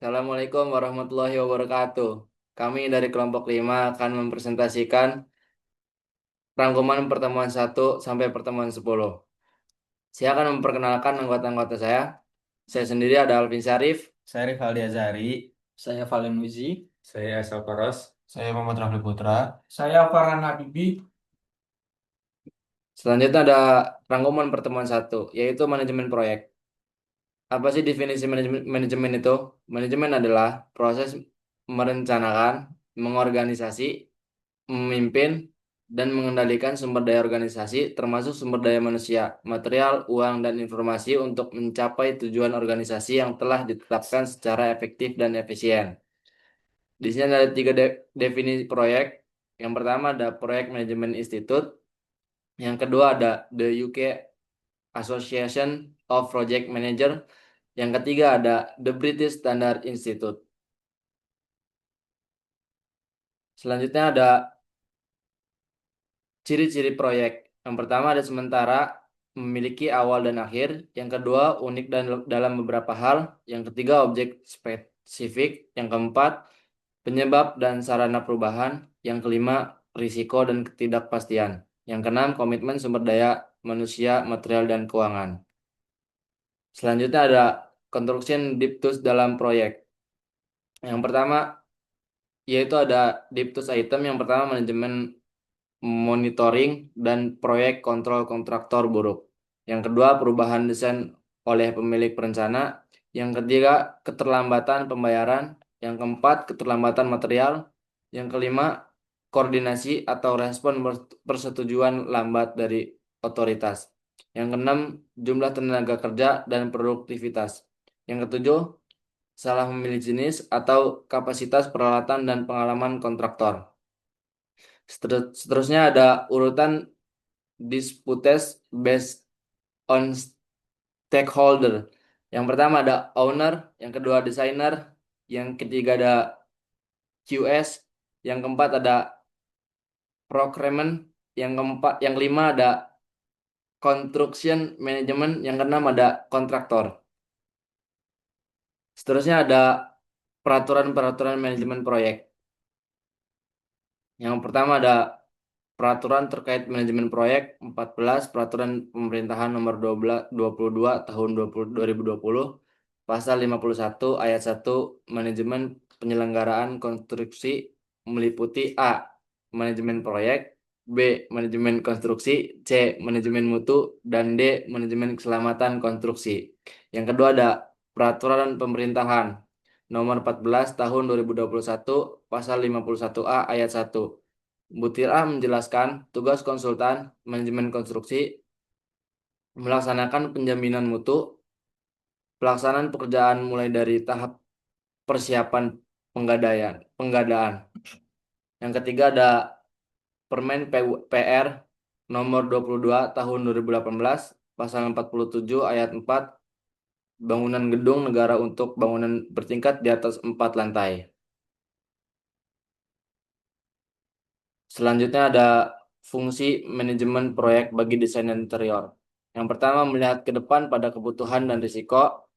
Assalamualaikum warahmatullahi wabarakatuh. Kami dari kelompok 5 akan mempresentasikan rangkuman pertemuan 1 sampai pertemuan 10. Saya akan memperkenalkan anggota-anggota saya. Saya sendiri ada Alvin Syarif. Saya Rivaldi Azari. Saya Valen Wizi. Saya Asal Paros. Saya Muhammad Rafli Putra. Saya Farhan Habibi. Selanjutnya ada rangkuman pertemuan 1, yaitu manajemen proyek. Apa sih definisi manajemen itu? Manajemen adalah proses merencanakan, mengorganisasi, memimpin, dan mengendalikan sumber daya organisasi, termasuk sumber daya manusia, material, uang, dan informasi untuk mencapai tujuan organisasi yang telah ditetapkan secara efektif dan efisien. Di sini ada tiga definisi proyek. Yang pertama ada Proyek Manajemen Institute. Yang kedua ada The UK Association of Project Manager. Yang ketiga ada The British Standard Institute. Selanjutnya ada ciri-ciri proyek. Yang pertama ada sementara, memiliki awal dan akhir. Yang kedua, unik dan dalam beberapa hal. Yang ketiga, objek spesifik. Yang keempat, penyebab dan sarana perubahan. Yang kelima, risiko dan ketidakpastian. Yang keenam, komitmen sumber daya manusia, material, dan keuangan. Selanjutnya ada construction diptus dalam proyek. Yang pertama, yaitu ada diptus item. Yang pertama, manajemen monitoring dan proyek kontrol kontraktor buruk. Yang kedua, perubahan desain oleh pemilik perencana. Yang ketiga, keterlambatan pembayaran. Yang keempat, keterlambatan material. Yang kelima, koordinasi atau respon persetujuan lambat dari otoritas. Yang keenam, jumlah tenaga kerja dan produktivitas. Yang ketujuh, salah memilih jenis atau kapasitas peralatan dan pengalaman kontraktor. Seterusnya ada urutan disputes based on stakeholder. Yang pertama ada owner, yang kedua designer, yang ketiga ada QS, yang keempat ada procurement, yang lima ada construction management, yang keenam ada kontraktor. Seterusnya ada peraturan-peraturan manajemen proyek. Yang pertama ada Peraturan terkait manajemen proyek 14, Peraturan Pemerintahan Nomor 22 Tahun 2020, Pasal 51 Ayat 1, Manajemen Penyelenggaraan Konstruksi meliputi A. Manajemen proyek, B. Manajemen konstruksi, C. Manajemen mutu, dan D. Manajemen keselamatan konstruksi. Yang kedua ada Peraturan Pemerintahan Nomor 14 Tahun 2021, Pasal 51A Ayat 1. Butir A menjelaskan tugas konsultan manajemen konstruksi melaksanakan penjaminan mutu, pelaksanaan pekerjaan mulai dari tahap persiapan penggadaan. Yang ketiga ada Permen PR nomor 22 tahun 2018 pasal 47 ayat 4, bangunan gedung negara untuk bangunan bertingkat di atas 4 lantai. Selanjutnya ada fungsi manajemen proyek bagi desain interior. Yang pertama, melihat ke depan pada kebutuhan dan risiko.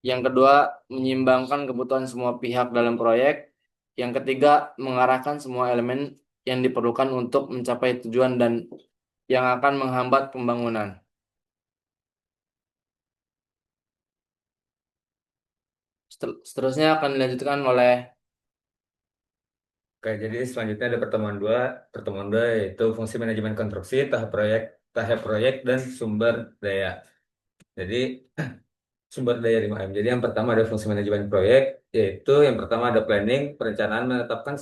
Yang kedua, menyeimbangkan kebutuhan semua pihak dalam proyek. Yang ketiga, mengarahkan semua elemen yang diperlukan untuk mencapai tujuan dan yang akan menghambat pembangunan. Seterusnya akan dilanjutkan oleh Oke, jadi selanjutnya ada pertemuan 2. Pertemuan 2 yaitu fungsi manajemen konstruksi, tahap proyek dan sumber daya. Jadi sumber daya 5M. Jadi yang pertama ada fungsi manajemen proyek, yaitu yang pertama ada planning, perencanaan menetapkan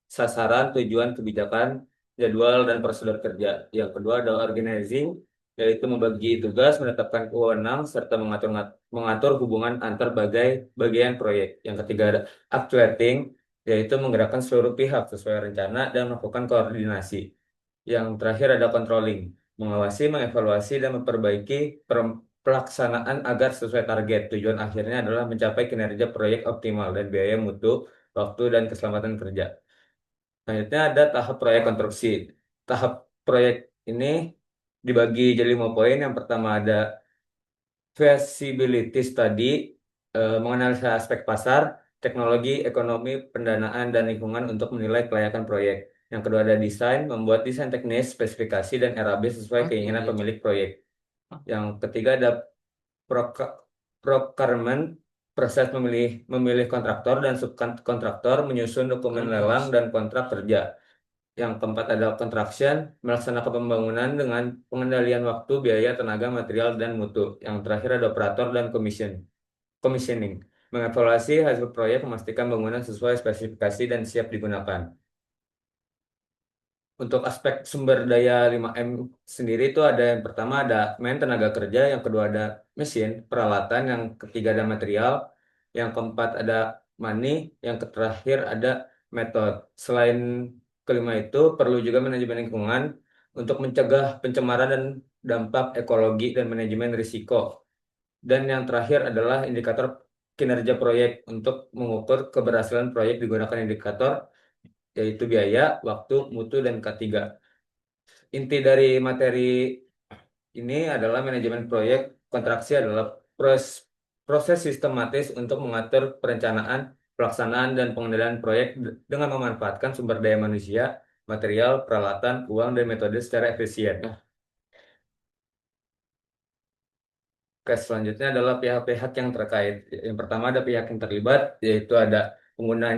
sasaran, tujuan, kebijakan, jadwal, dan prosedur kerja. Yang kedua ada organizing, yaitu membagi tugas, menetapkan wewenang, serta mengatur hubungan antar bagian proyek. Yang ketiga ada actuating, yaitu menggerakkan seluruh pihak sesuai rencana dan melakukan koordinasi. Yang terakhir ada controlling, mengawasi, mengevaluasi, dan memperbaiki pelaksanaan agar sesuai target. Tujuan akhirnya adalah mencapai kinerja proyek optimal dan biaya mutu, waktu, dan keselamatan kerja. Selanjutnya ada tahap proyek konstruksi. Tahap proyek ini dibagi jadi 5 poin. Yang pertama ada feasibility study, menganalisa aspek pasar, teknologi, ekonomi, pendanaan, dan lingkungan untuk menilai kelayakan proyek. Yang kedua ada desain, membuat desain teknis, spesifikasi, dan RAB sesuai keinginan pemilik proyek. Yang ketiga ada procurement, proses memilih kontraktor dan subkontraktor, menyusun dokumen lelang dan kontrak kerja. Yang keempat ada construction, melaksanakan pembangunan dengan pengendalian waktu, biaya, tenaga, material, dan mutu. Yang terakhir ada operator dan commissioning, mengevaluasi hasil proyek, memastikan bangunan sesuai spesifikasi dan siap digunakan. Untuk aspek sumber daya 5M sendiri itu ada yang pertama ada tenaga kerja, yang kedua ada mesin, peralatan, yang ketiga ada material, yang keempat ada money, yang terakhir ada metode. Selain kelima itu perlu juga manajemen lingkungan untuk mencegah pencemaran dan dampak ekologi dan manajemen risiko. Dan yang terakhir adalah indikator kinerja proyek untuk mengukur keberhasilan proyek digunakan indikator yaitu biaya, waktu, mutu, dan ketiga. Inti dari materi ini adalah manajemen proyek kontraksi adalah proses sistematis untuk mengatur perencanaan, pelaksanaan, dan pengendalian proyek dengan memanfaatkan sumber daya manusia, material, peralatan, uang, dan metode secara efisien. Oke, selanjutnya adalah pihak-pihak yang terkait. Yang pertama ada pihak yang terlibat, yaitu ada pengguna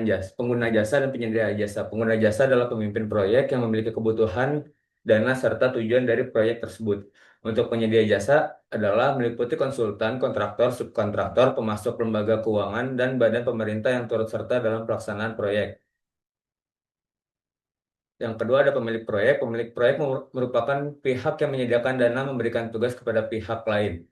jasa dan penyedia jasa. Pengguna jasa adalah pemimpin proyek yang memiliki kebutuhan, dana, serta tujuan dari proyek tersebut. Untuk penyedia jasa adalah meliputi konsultan, kontraktor, subkontraktor, pemasok lembaga keuangan, dan badan pemerintah yang turut serta dalam pelaksanaan proyek. Yang kedua ada pemilik proyek. Pemilik proyek merupakan pihak yang menyediakan dana memberikan tugas kepada pihak lain.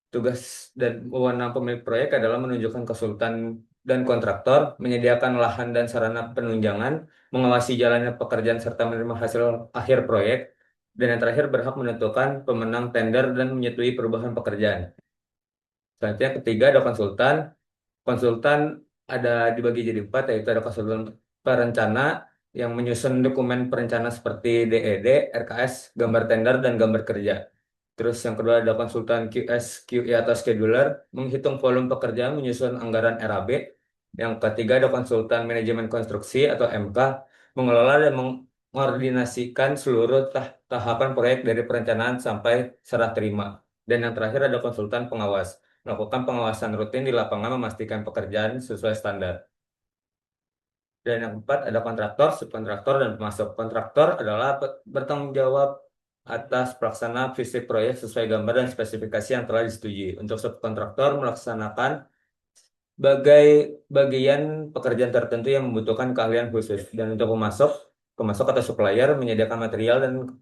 Tugas dan wewenang pemilik proyek adalah menunjukkan konsultan dan kontraktor, menyediakan lahan dan sarana penunjangan, mengawasi jalannya pekerjaan serta menerima hasil akhir proyek, dan yang terakhir berhak menentukan pemenang tender dan menyetujui perubahan pekerjaan. Selanjutnya ketiga ada konsultan. Konsultan ada dibagi jadi empat, yaitu ada konsultan perencana yang menyusun dokumen perencana seperti DED, RKS, gambar tender, dan gambar kerja. Terus yang kedua ada konsultan QS, QE atau scheduler, menghitung volume pekerjaan, menyusun anggaran RAB. Yang ketiga ada konsultan manajemen konstruksi atau MK, mengelola dan mengkoordinasikan seluruh tahapan proyek dari perencanaan sampai serah terima. Dan yang terakhir ada konsultan pengawas, melakukan pengawasan rutin di lapangan, memastikan pekerjaan sesuai standar. Dan yang keempat ada kontraktor, subkontraktor, dan pemasok. Kontraktor adalah bertanggung jawab atas pelaksanaan fisik proyek sesuai gambar dan spesifikasi yang telah disetujui. Untuk subkontraktor melaksanakan bagian pekerjaan tertentu yang membutuhkan keahlian khusus. Dan untuk pemasok atau supplier menyediakan material dan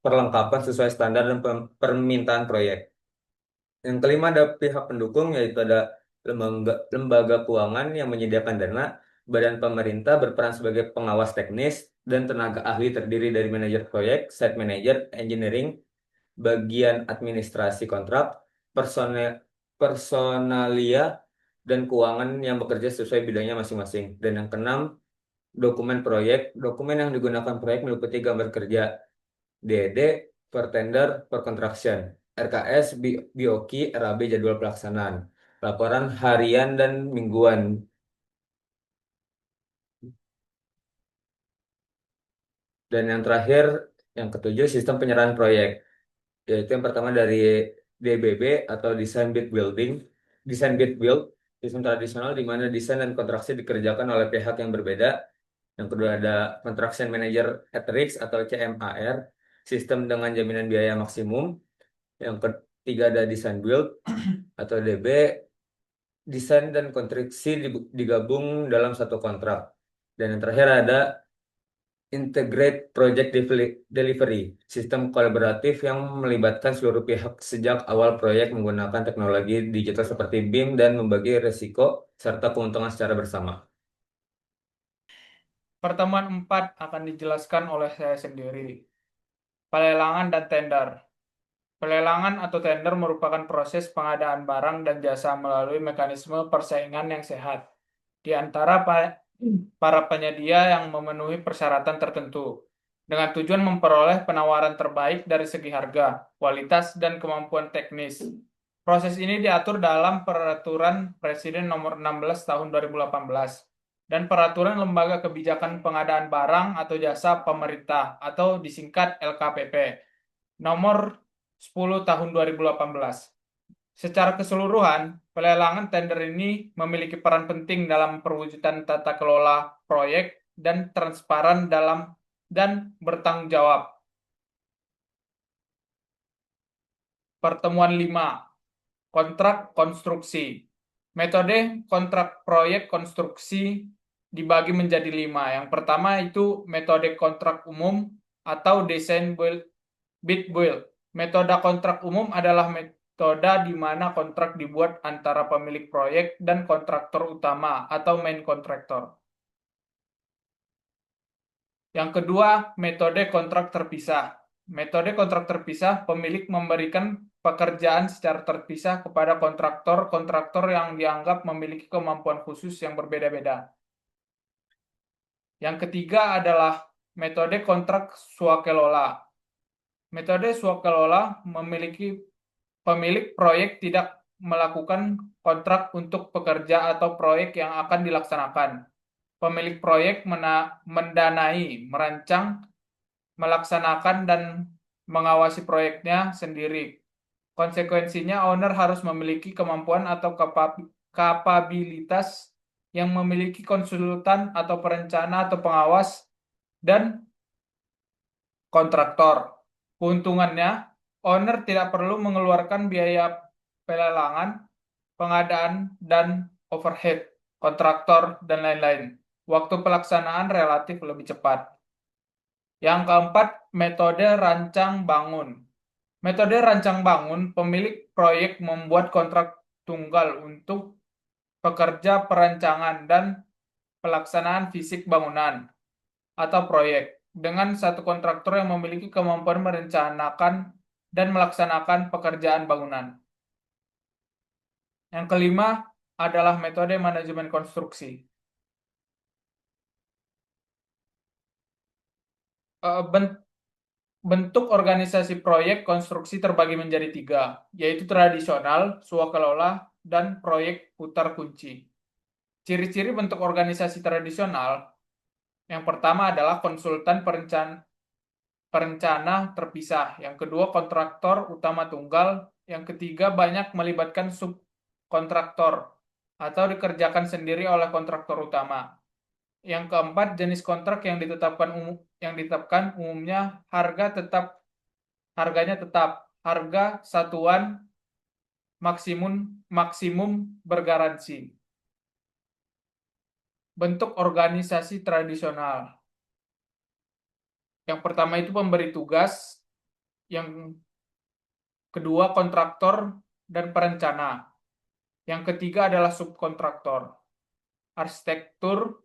perlengkapan sesuai standar dan permintaan proyek. Yang kelima ada pihak pendukung, yaitu ada lembaga keuangan yang menyediakan dana, badan pemerintah berperan sebagai pengawas teknis, dan tenaga ahli terdiri dari manajer proyek, site manager, engineering, bagian administrasi kontrak, personalia, dan keuangan yang bekerja sesuai bidangnya masing-masing. Dan yang keenam, dokumen proyek. Dokumen yang digunakan proyek meliputi gambar kerja, DED, per tender, per construction, RKS, BOQ, RAB, jadwal pelaksanaan, laporan harian dan mingguan. Dan yang terakhir, yang ketujuh, sistem penyerahan proyek. Yaitu yang pertama dari DBB atau Design Bid Building, Design Bid Build, sistem tradisional di mana desain dan kontraksi dikerjakan oleh pihak yang berbeda. Yang kedua ada Construction Manager at Risk atau CMAR, sistem dengan jaminan biaya maksimum. Yang ketiga ada Design Build atau DB, desain dan konstruksi digabung dalam satu kontrak. Dan yang terakhir ada Integrate Project Delivery, sistem kolaboratif yang melibatkan seluruh pihak sejak awal proyek menggunakan teknologi digital seperti BIM dan membagi risiko serta keuntungan secara bersama. Pertemuan 4 akan dijelaskan oleh saya sendiri. Pelelangan dan tender. Pelelangan atau tender merupakan proses pengadaan barang dan jasa melalui mekanisme persaingan yang sehat di antara para penyedia yang memenuhi persyaratan tertentu, dengan tujuan memperoleh penawaran terbaik dari segi harga, kualitas, dan kemampuan teknis. Proses ini diatur dalam Peraturan Presiden Nomor 16 Tahun 2018 dan Peraturan Lembaga Kebijakan Pengadaan Barang atau Jasa Pemerintah atau disingkat LKPP Nomor 10 Tahun 2018. Secara keseluruhan, pelelangan tender ini memiliki peran penting dalam perwujudan tata kelola proyek dan transparan dan bertanggung jawab. Pertemuan 5. Kontrak konstruksi. Metode kontrak proyek konstruksi dibagi menjadi 5. Yang pertama itu metode kontrak umum atau design bid build. Metode kontrak umum adalah metode di mana kontrak dibuat antara pemilik proyek dan kontraktor utama atau main kontraktor. Yang kedua, metode kontrak terpisah. Metode kontrak terpisah, pemilik memberikan pekerjaan secara terpisah kepada kontraktor-kontraktor yang dianggap memiliki kemampuan khusus yang berbeda-beda. Yang ketiga adalah metode kontrak swakelola. Metode swakelola memiliki pemilik proyek tidak melakukan kontrak untuk pekerja atau proyek yang akan dilaksanakan. Pemilik proyek mendanai, merancang, melaksanakan, dan mengawasi proyeknya sendiri. Konsekuensinya, owner harus memiliki kemampuan atau kapabilitas yang memiliki konsultan atau perencana atau pengawas dan kontraktor. Keuntungannya, owner tidak perlu mengeluarkan biaya pelelangan, pengadaan, dan overhead, kontraktor, dan lain-lain. Waktu pelaksanaan relatif lebih cepat. Yang keempat, metode rancang bangun. Metode rancang bangun, pemilik proyek membuat kontrak tunggal untuk pekerja perancangan dan pelaksanaan fisik bangunan atau proyek dengan satu kontraktor yang memiliki kemampuan merencanakan dan melaksanakan pekerjaan bangunan. Yang kelima adalah metode manajemen konstruksi. Bentuk organisasi proyek konstruksi terbagi menjadi 3, yaitu tradisional, swakelola, dan proyek putar kunci. Ciri-ciri bentuk organisasi tradisional, yang pertama adalah konsultan perencana terpisah, yang kedua kontraktor utama tunggal, yang ketiga banyak melibatkan subkontraktor atau dikerjakan sendiri oleh kontraktor utama. Yang keempat, jenis kontrak yang ditetapkan umumnya harganya tetap, harga satuan maksimum bergaransi. Bentuk organisasi tradisional. Yang pertama itu pemberi tugas, yang kedua kontraktor dan perencana. Yang ketiga adalah subkontraktor, arsitektur,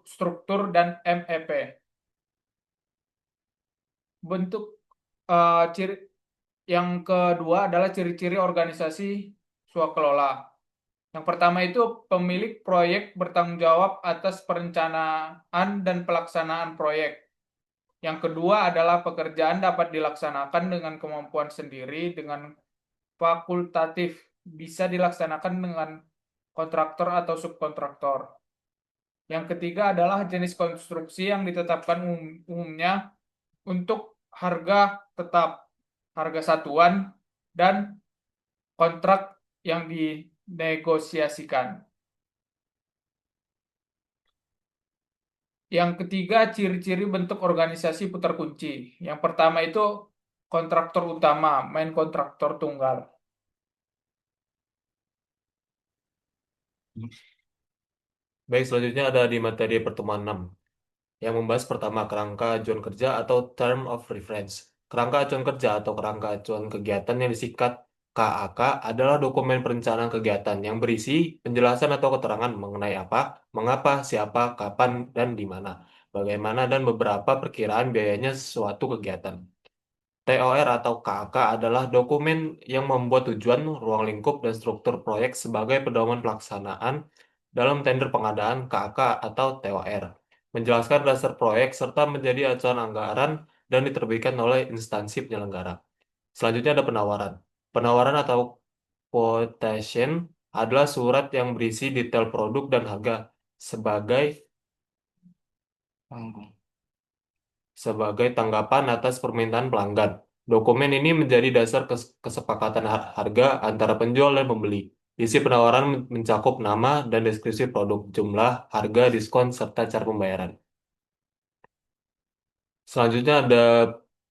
struktur, dan MEP. Bentuk ciri yang kedua adalah ciri-ciri organisasi swakelola. Yang pertama itu pemilik proyek bertanggung jawab atas perencanaan dan pelaksanaan proyek. Yang kedua adalah pekerjaan dapat dilaksanakan dengan kemampuan sendiri dengan fakultatif, bisa dilaksanakan dengan kontraktor atau subkontraktor. Yang ketiga adalah jenis konstruksi yang ditetapkan umumnya untuk harga tetap, harga satuan, dan kontrak yang dinegosiasikan. Yang ketiga, ciri-ciri bentuk organisasi putar kunci. Yang pertama itu kontraktor utama, main kontraktor tunggal. Baik, selanjutnya ada di materi pertemuan 6 yang membahas pertama kerangka acuan kerja atau term of reference. Kerangka acuan kerja atau kerangka acuan kegiatan yang disingkat KAK adalah dokumen perencanaan kegiatan yang berisi penjelasan atau keterangan mengenai apa, mengapa, siapa, kapan, dan di mana, bagaimana, dan beberapa perkiraan biayanya suatu kegiatan. TOR atau KAK adalah dokumen yang membuat tujuan, ruang lingkup, dan struktur proyek sebagai pedoman pelaksanaan dalam tender pengadaan KAK atau TOR, menjelaskan dasar proyek serta menjadi acuan anggaran dan diterbitkan oleh instansi penyelenggara. Selanjutnya ada penawaran. Penawaran atau quotation adalah surat yang berisi detail produk dan harga sebagai Panggung. sebagai tanggapan atas permintaan pelanggan. Dokumen ini menjadi dasar kesepakatan harga antara penjual dan pembeli. Isi penawaran mencakup nama dan deskripsi produk, jumlah, harga, diskon, serta cara pembayaran. Selanjutnya ada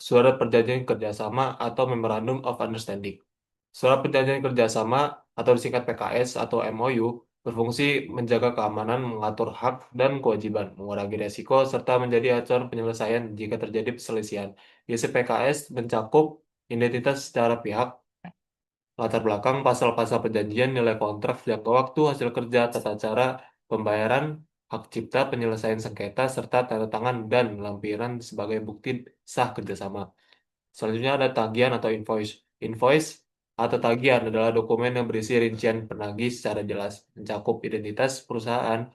surat perjanjian kerjasama atau Memorandum of Understanding. Surat perjanjian kerjasama atau disingkat PKS atau MOU berfungsi menjaga keamanan, mengatur hak dan kewajiban, mengurangi resiko, serta menjadi acuan penyelesaian jika terjadi perselisihan. Isi PKS mencakup identitas secara pihak, latar belakang, pasal-pasal perjanjian, nilai kontrak, jangka waktu, hasil kerja, tata cara pembayaran, hak cipta, penyelesaian sengketa, serta tanda tangan dan lampiran sebagai bukti sah kerjasama. Selanjutnya ada tagihan atau invoice. Invoice atau tagihan adalah dokumen yang berisi rincian penagih secara jelas, mencakup identitas perusahaan,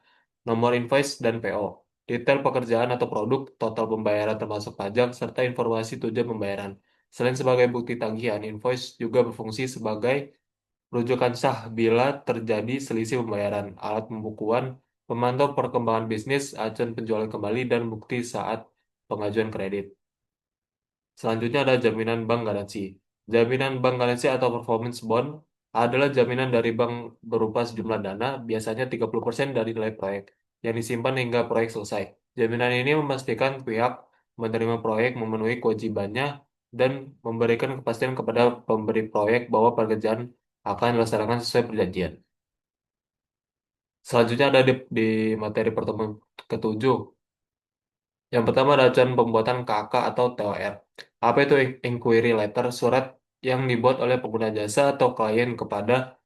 nomor invoice, dan PO, detail pekerjaan atau produk, total pembayaran termasuk pajak, serta informasi tujuan pembayaran. Selain sebagai bukti tagihan, invoice juga berfungsi sebagai rujukan sah bila terjadi selisih pembayaran, alat pembukuan, pemantau perkembangan bisnis, acuan penjualan kembali, dan bukti saat pengajuan kredit. Selanjutnya ada jaminan bank garansi. Jaminan bank garansi atau performance bond adalah jaminan dari bank berupa sejumlah dana, biasanya 30% dari nilai proyek, yang disimpan hingga proyek selesai. Jaminan ini memastikan pihak menerima proyek memenuhi kewajibannya dan memberikan kepastian kepada pemberi proyek bahwa pekerjaan akan dilaksanakan sesuai perjanjian. Selanjutnya ada di materi pertemuan ketujuh. Yang pertama ada acuan pembuatan KK atau TOR. Apa itu inquiry letter? Surat yang dibuat oleh pengguna jasa atau klien kepada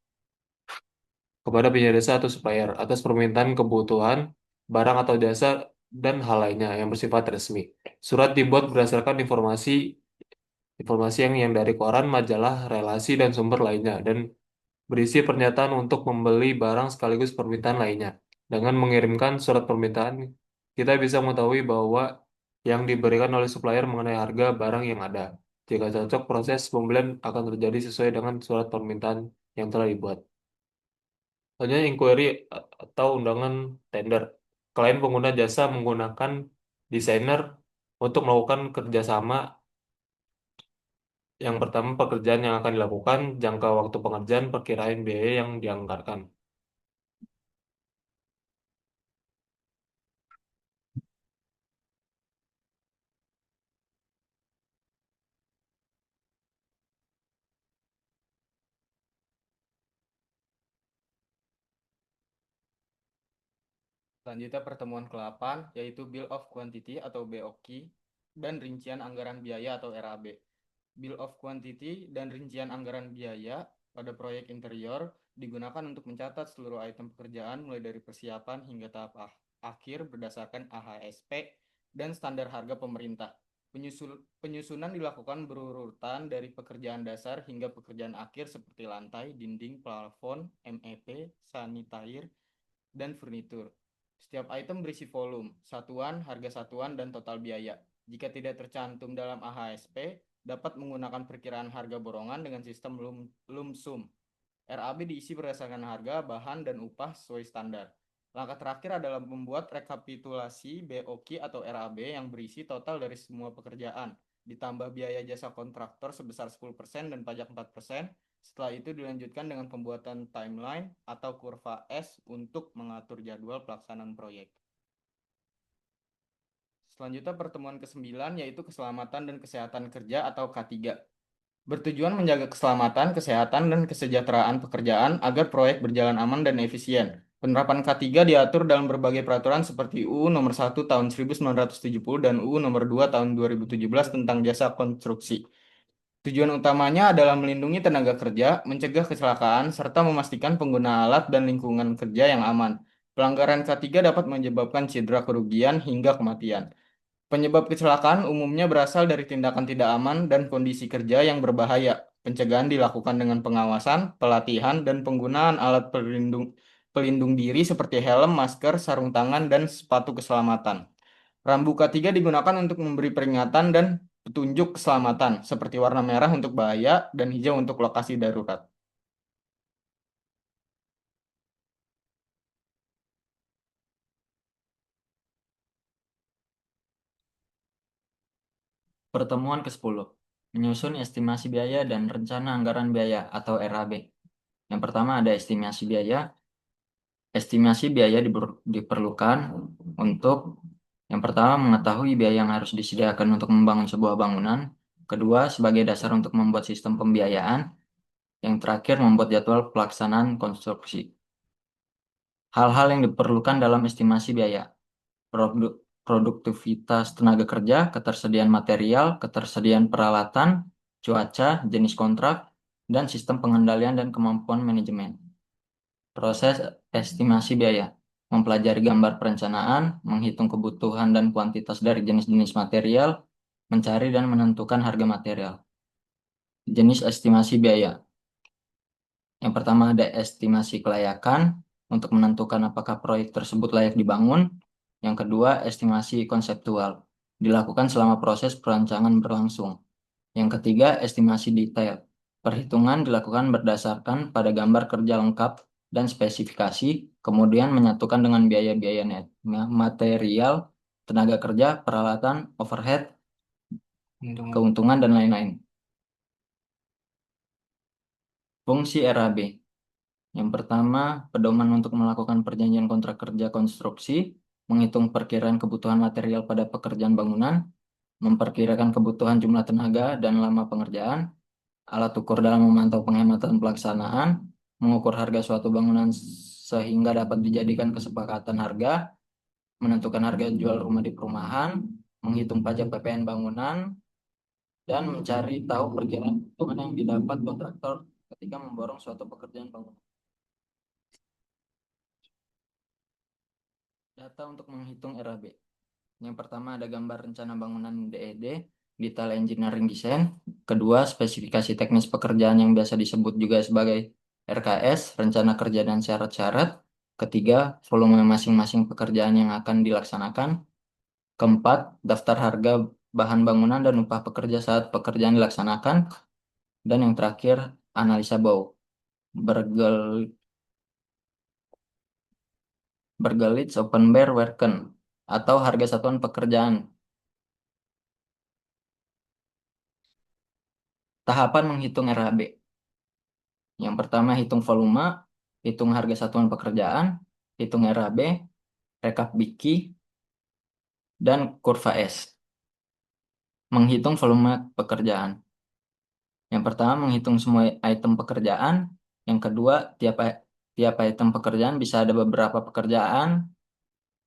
penyedia jasa atau supplier atas permintaan kebutuhan barang atau jasa dan hal lainnya yang bersifat resmi. Surat dibuat berdasarkan informasi yang dari koran, majalah, relasi dan sumber lainnya dan berisi pernyataan untuk membeli barang sekaligus permintaan lainnya. Dengan mengirimkan surat permintaan, kita bisa mengetahui bahwa yang diberikan oleh supplier mengenai harga barang yang ada. Jika cocok, proses pembelian akan terjadi sesuai dengan surat permintaan yang telah dibuat. Selanjutnya, inquiry atau undangan tender. Klien pengguna jasa menggunakan desainer untuk melakukan kerjasama. Yang pertama, pekerjaan yang akan dilakukan, jangka waktu pengerjaan, perkiraan biaya yang dianggarkan. Selanjutnya pertemuan ke-8 yaitu Bill of Quantity atau BOQ dan rincian anggaran biaya atau RAB. Bill of Quantity dan rincian anggaran biaya pada proyek interior digunakan untuk mencatat seluruh item pekerjaan mulai dari persiapan hingga tahap akhir berdasarkan AHSP dan standar harga pemerintah. Penyusunan dilakukan berurutan dari pekerjaan dasar hingga pekerjaan akhir seperti lantai, dinding, plafon, MEP, sanitair, dan furnitur. Setiap item berisi volume, satuan, harga satuan, dan total biaya. Jika tidak tercantum dalam AHSP, dapat menggunakan perkiraan harga borongan dengan sistem lump sum. RAB diisi berdasarkan harga, bahan, dan upah sesuai standar. Langkah terakhir adalah membuat rekapitulasi BOQ atau RAB yang berisi total dari semua pekerjaan, ditambah biaya jasa kontraktor sebesar 10% dan pajak 4%. Setelah itu dilanjutkan dengan pembuatan timeline atau kurva S untuk mengatur jadwal pelaksanaan proyek. Selanjutnya pertemuan ke-9 yaitu keselamatan dan kesehatan kerja atau K3. Bertujuan menjaga keselamatan, kesehatan, dan kesejahteraan pekerjaan agar proyek berjalan aman dan efisien. Penerapan K3 diatur dalam berbagai peraturan seperti UU Nomor 1 Tahun 1970 dan UU Nomor 2 Tahun 2017 tentang jasa konstruksi. Tujuan utamanya adalah melindungi tenaga kerja, mencegah kecelakaan, serta memastikan pengguna alat dan lingkungan kerja yang aman. Pelanggaran K3 dapat menyebabkan cedera, kerugian, hingga kematian. Penyebab kecelakaan umumnya berasal dari tindakan tidak aman dan kondisi kerja yang berbahaya. Pencegahan dilakukan dengan pengawasan, pelatihan, dan penggunaan alat pelindung diri seperti helm, masker, sarung tangan, dan sepatu keselamatan. Rambu K3 digunakan untuk memberi peringatan dan petunjuk keselamatan, seperti warna merah untuk bahaya dan hijau untuk lokasi darurat. Pertemuan ke-10. Menyusun estimasi biaya dan rencana anggaran biaya atau RAB. Yang pertama ada estimasi biaya. Estimasi biaya diperlukan untuk yang pertama mengetahui biaya yang harus disediakan untuk membangun sebuah bangunan. Kedua, sebagai dasar untuk membuat sistem pembiayaan. Yang terakhir, membuat jadwal pelaksanaan konstruksi. Hal-hal yang diperlukan dalam estimasi biaya. Produktivitas tenaga kerja, ketersediaan material, ketersediaan peralatan, cuaca, jenis kontrak, dan sistem pengendalian dan kemampuan manajemen. Proses estimasi biaya. Mempelajari gambar perencanaan, menghitung kebutuhan dan kuantitas dari jenis-jenis material, mencari dan menentukan harga material. Jenis estimasi biaya. Yang pertama ada estimasi kelayakan untuk menentukan apakah proyek tersebut layak dibangun. Yang kedua, estimasi konseptual dilakukan selama proses perancangan berlangsung. Yang ketiga, estimasi detail. Perhitungan dilakukan berdasarkan pada gambar kerja lengkap dan spesifikasi, kemudian menyatukan dengan biaya-biaya net, material, tenaga kerja, peralatan, overhead, keuntungan, dan lain-lain. Fungsi RAB. Yang pertama, pedoman untuk melakukan perjanjian kontrak kerja konstruksi, menghitung perkiraan kebutuhan material pada pekerjaan bangunan, memperkirakan kebutuhan jumlah tenaga dan lama pengerjaan, alat ukur dalam memantau penghematan pelaksanaan, mengukur harga suatu bangunan sehingga dapat dijadikan kesepakatan harga, menentukan harga jual rumah di perumahan, menghitung pajak PPN bangunan, dan mencari tahu perkiraan keuntungan yang didapat kontraktor ketika memborong suatu pekerjaan bangunan. Data untuk menghitung RAB. Yang pertama ada gambar rencana bangunan DED, Detail Engineering Design. Kedua, spesifikasi teknis pekerjaan yang biasa disebut juga sebagai RKS, rencana kerja dan syarat-syarat. Ketiga, volume masing-masing pekerjaan yang akan dilaksanakan. Keempat, daftar harga bahan bangunan dan upah pekerja saat pekerjaan dilaksanakan. Dan yang terakhir, analisa bau. Bergelits open bar werken atau harga satuan pekerjaan. Tahapan menghitung RAB. Yang pertama hitung volume, hitung harga satuan pekerjaan, hitung RAB, rekap BIKI, dan kurva S. Menghitung volume pekerjaan. Yang pertama menghitung semua item pekerjaan. Yang kedua tiap item pekerjaan bisa ada beberapa pekerjaan.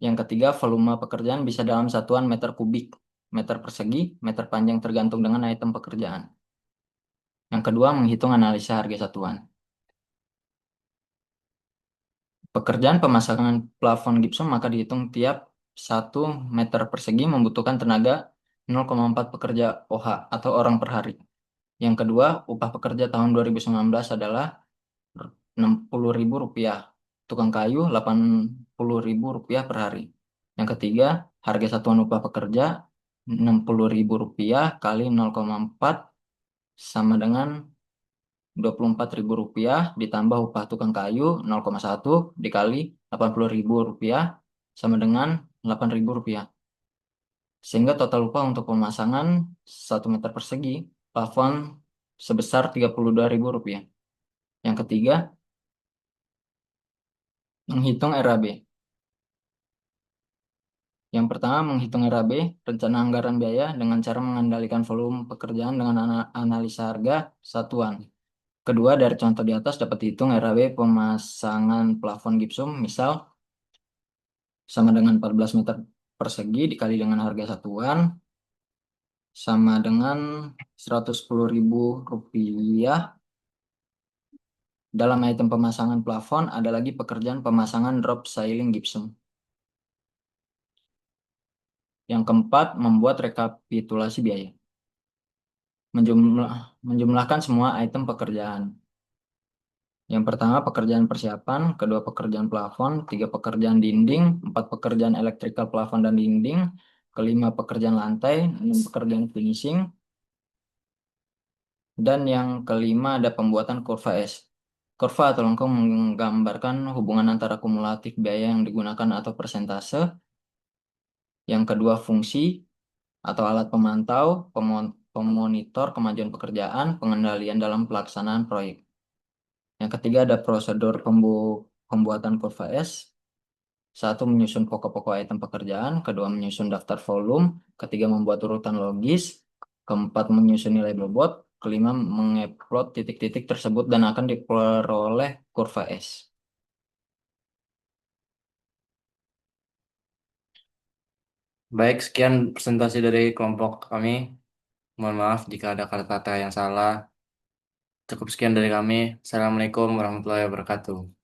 Yang ketiga volume pekerjaan bisa dalam satuan meter kubik, meter persegi, meter panjang tergantung dengan item pekerjaan. Yang kedua menghitung analisa harga satuan. Pekerjaan pemasangan plafon gipsum maka dihitung tiap 1 meter persegi membutuhkan tenaga 0,4 pekerja OH atau orang per hari. Yang kedua, upah pekerja tahun 2019 adalah Rp60.000. Tukang kayu Rp80.000 per hari. Yang ketiga, harga satuan upah pekerja Rp60.000 kali 0,4 sama dengan Rp24.000 ditambah upah tukang kayu 0,1 dikali Rp80.000 sama dengan Rp8.000. Sehingga total upah untuk pemasangan 1 meter persegi plafon sebesar Rp32.000. Yang ketiga, menghitung RAB. Yang pertama, menghitung RAB, rencana anggaran biaya dengan cara mengendalikan volume pekerjaan dengan analisa harga satuan. Kedua, dari contoh di atas dapat dihitung RAB pemasangan plafon gipsum, misal sama dengan 14 meter persegi dikali dengan harga satuan, sama dengan Rp110.000. Dalam item pemasangan plafon, ada lagi pekerjaan pemasangan drop ceiling gipsum. Yang keempat, membuat rekapitulasi biaya. Menjumlahkan semua item pekerjaan. Yang pertama pekerjaan persiapan, kedua pekerjaan plafon, 3 pekerjaan dinding, 4 pekerjaan elektrikal plafon dan dinding, kelima pekerjaan lantai, 6 pekerjaan finishing, dan yang kelima ada pembuatan kurva S. Kurva atau lengkung menggambarkan hubungan antara kumulatif biaya yang digunakan atau persentase. Yang kedua fungsi, atau alat pemantau, pemonitor kemajuan pekerjaan, pengendalian dalam pelaksanaan proyek. Yang ketiga ada prosedur pembuatan kurva S. Satu, menyusun pokok-pokok item pekerjaan. Kedua, menyusun daftar volume. Ketiga, membuat urutan logis. Keempat, menyusun nilai bobot. Kelima, mengupload titik-titik tersebut dan akan diperoleh kurva S. Baik, sekian presentasi dari kelompok kami. Mohon maaf jika ada kata-kata yang salah. Cukup sekian dari kami. Assalamualaikum warahmatullahi wabarakatuh.